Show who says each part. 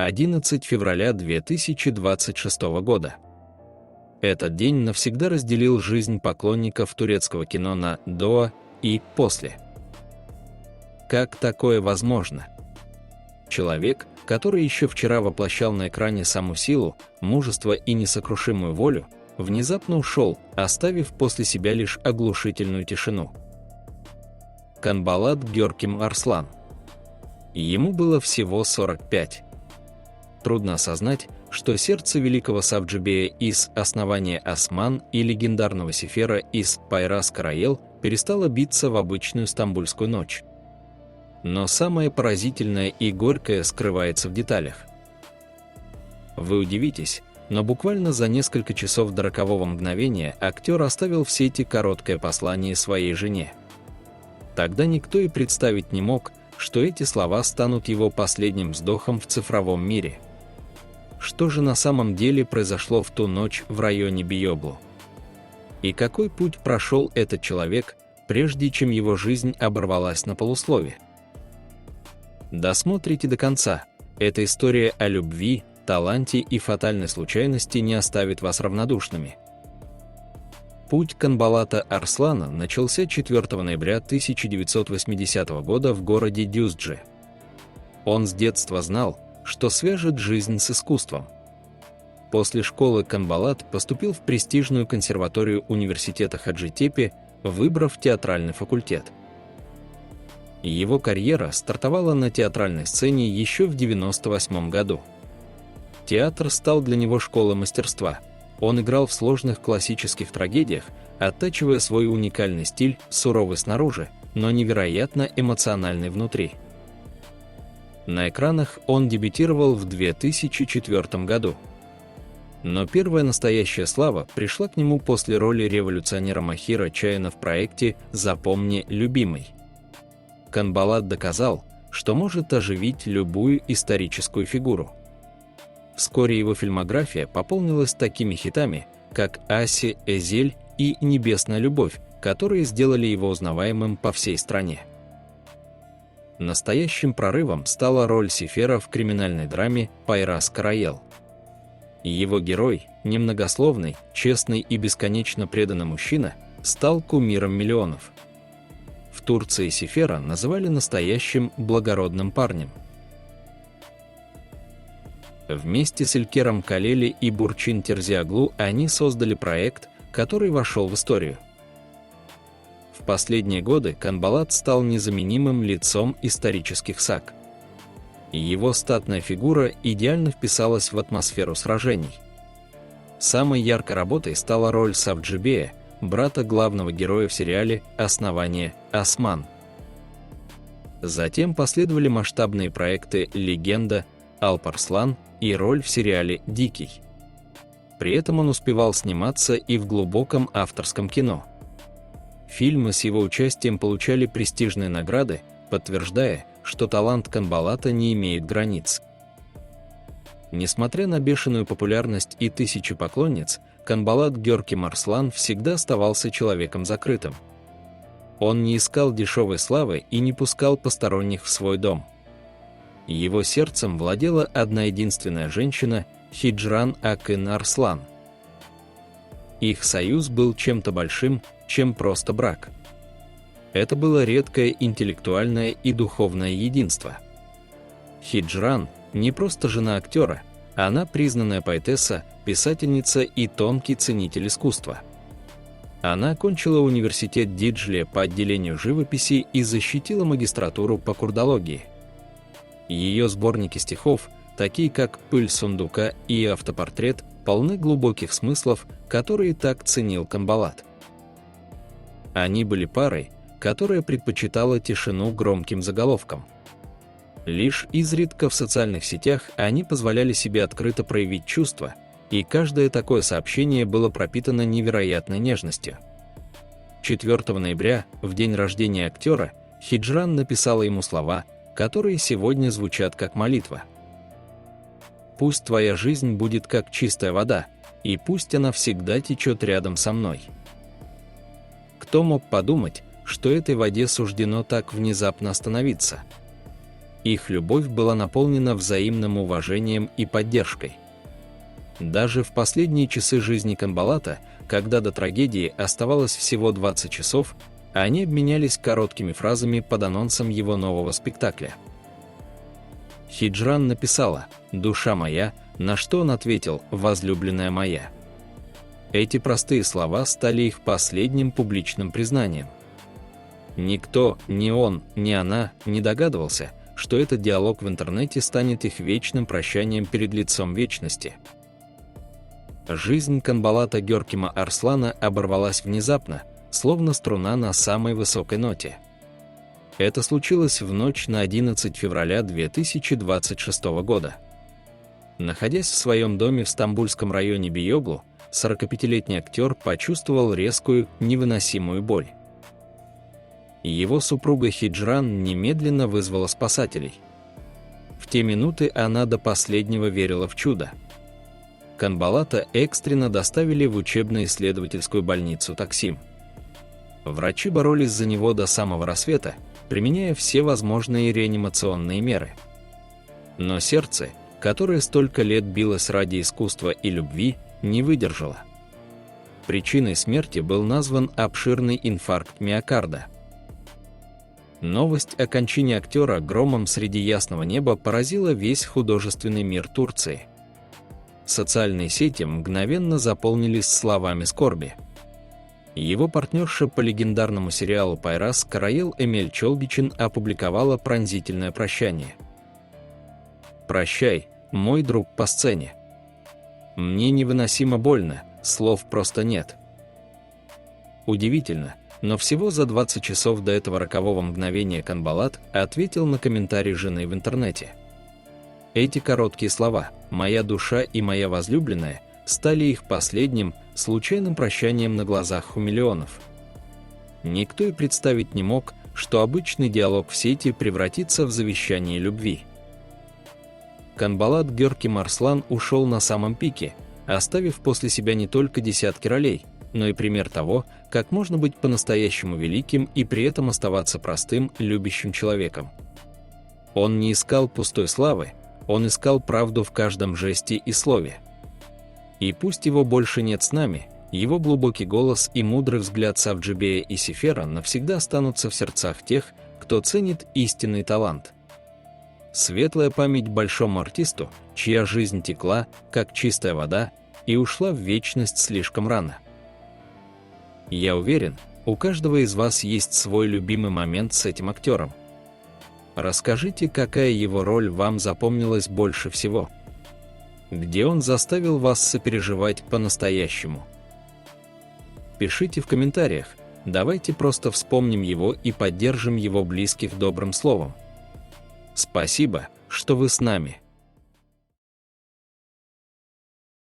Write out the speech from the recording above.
Speaker 1: 11 февраля 2026 года. Этот день навсегда разделил жизнь поклонников турецкого кино на «до» и «после». Как такое возможно? Человек, который еще вчера воплощал на экране саму силу, мужество и несокрушимую волю, внезапно ушел, оставив после себя лишь оглушительную тишину. Канбалат Гёркем Арслан. Ему было всего 45. Трудно осознать, что сердце великого Савджибея из «Основания Осман» и легендарного Сефера из «Пайрас Караел» перестало биться в обычную стамбульскую ночь. Но самое поразительное и горькое скрывается в деталях. Вы удивитесь, но буквально за несколько часов до рокового мгновения актер оставил в сети короткое послание своей жене. Тогда никто и представить не мог, что эти слова станут его последним вздохом в цифровом мире. Что же на самом деле произошло в ту ночь в районе Биоблу? И какой путь прошел этот человек, прежде чем его жизнь оборвалась на полуслове? Досмотрите до конца. Эта история о любви, таланте и фатальной случайности не оставит вас равнодушными. Путь Канбалата Арслана начался 4 ноября 1980 года в городе Дюзджи. Он с детства знал, что свяжет жизнь с искусством. После школы Канбалат поступил в престижную консерваторию университета Хаджитепе, выбрав театральный факультет. Его карьера стартовала на театральной сцене еще в 1998 году. Театр стал для него школой мастерства. Он играл в сложных классических трагедиях, оттачивая свой уникальный стиль, суровый снаружи, но невероятно эмоциональный внутри. На экранах он дебютировал в 2004 году. Но первая настоящая слава пришла к нему после роли революционера Махира Чаяна в проекте «Запомни, любимый». Канбалат доказал, что может оживить любую историческую фигуру. Вскоре его фильмография пополнилась такими хитами, как «Аси», «Эзель» и «Небесная любовь», которые сделали его узнаваемым по всей стране. Настоящим прорывом стала роль Сефера в криминальной драме «Пайрас Караел». Его герой, немногословный, честный и бесконечно преданный мужчина, стал кумиром миллионов. В Турции Сефера называли настоящим благородным парнем. Вместе с Илькером Калели и Бурчин Терзиаглу они создали проект, который вошел в историю. В последние годы Канбалат стал незаменимым лицом исторических саг. Его статная фигура идеально вписалась в атмосферу сражений. Самой яркой работой стала роль Савджибея, брата главного героя в сериале «Основание Осман». Затем последовали масштабные проекты «Легенда», «Алпарслан» и роль в сериале «Дикий». При этом он успевал сниматься и в глубоком авторском кино. Фильмы с его участием получали престижные награды, подтверждая, что талант Канбалата не имеет границ. Несмотря на бешеную популярность и тысячи поклонниц, Канбалат Гёркем Арслан всегда оставался человеком закрытым. Он не искал дешевой славы и не пускал посторонних в свой дом. Его сердцем владела одна единственная женщина – Хиджран Акын Арслан. Их союз был чем-то большим, чем просто брак. Это было редкое интеллектуальное и духовное единство. Хиджран – не просто жена актера, она признанная поэтесса, писательница и тонкий ценитель искусства. Она окончила университет Диджле по отделению живописи и защитила магистратуру по курдологии. Ее сборники стихов, такие как «Пыль сундука» и «Автопортрет», полны глубоких смыслов, которые так ценил Канбалат. Они были парой, которая предпочитала тишину громким заголовкам. Лишь изредка в социальных сетях они позволяли себе открыто проявить чувства, и каждое такое сообщение было пропитано невероятной нежностью. 4 ноября, в день рождения актера, Хиджран написала ему слова, которые сегодня звучат как молитва. «Пусть твоя жизнь будет как чистая вода, и пусть она всегда течет рядом со мной». Кто мог подумать, что этой воде суждено так внезапно остановиться? Их любовь была наполнена взаимным уважением и поддержкой. Даже в последние часы жизни Канбалата, когда до трагедии оставалось всего 20 часов, они обменялись короткими фразами под анонсом его нового спектакля. Хиджран написала «Душа моя», на что он ответил «Возлюбленная моя». Эти простые слова стали их последним публичным признанием. Никто, ни он, ни она, не догадывался, что этот диалог в интернете станет их вечным прощанием перед лицом вечности. Жизнь Канбалата Гёркема Арслана оборвалась внезапно, словно струна на самой высокой ноте. Это случилось в ночь на 11 февраля 2026 года. Находясь в своем доме в стамбульском районе Биоглу, 45-летний актер почувствовал резкую, невыносимую боль. Его супруга Хиджран немедленно вызвала спасателей. В те минуты она до последнего верила в чудо. Канбалата экстренно доставили в учебно-исследовательскую больницу Таксим. Врачи боролись за него до самого рассвета, применяя все возможные реанимационные меры. Но сердце, которое столько лет билось ради искусства и любви, не выдержало. Причиной смерти был назван обширный инфаркт миокарда. Новость о кончине актера громом среди ясного неба поразила весь художественный мир Турции. Социальные сети мгновенно заполнились словами скорби. Его партнерша по легендарному сериалу «Пайрас» Караел Эмель Чолбичин опубликовала пронзительное прощание. «Прощай, мой друг по сцене. Мне невыносимо больно, слов просто нет». Удивительно, но всего за 20 часов до этого рокового мгновения Канбалат ответил на комментарий жены в интернете. Эти короткие слова «моя душа и моя возлюбленная» стали их последним, случайным прощанием на глазах у миллионов. Никто и представить не мог, что обычный диалог в сети превратится в завещание любви. Канбалат Гёркем Арслан ушел на самом пике, оставив после себя не только десятки ролей, но и пример того, как можно быть по-настоящему великим и при этом оставаться простым, любящим человеком. Он не искал пустой славы, он искал правду в каждом жесте и слове. И пусть его больше нет с нами, его глубокий голос и мудрый взгляд Савджибея и Сефера навсегда останутся в сердцах тех, кто ценит истинный талант. Светлая память большому артисту, чья жизнь текла, как чистая вода, и ушла в вечность слишком рано. Я уверен, у каждого из вас есть свой любимый момент с этим актером. Расскажите, какая его роль вам запомнилась больше всего. Где он заставил вас сопереживать по-настоящему? Пишите в комментариях, давайте просто вспомним его и поддержим его близких добрым словом. Спасибо, что вы с нами.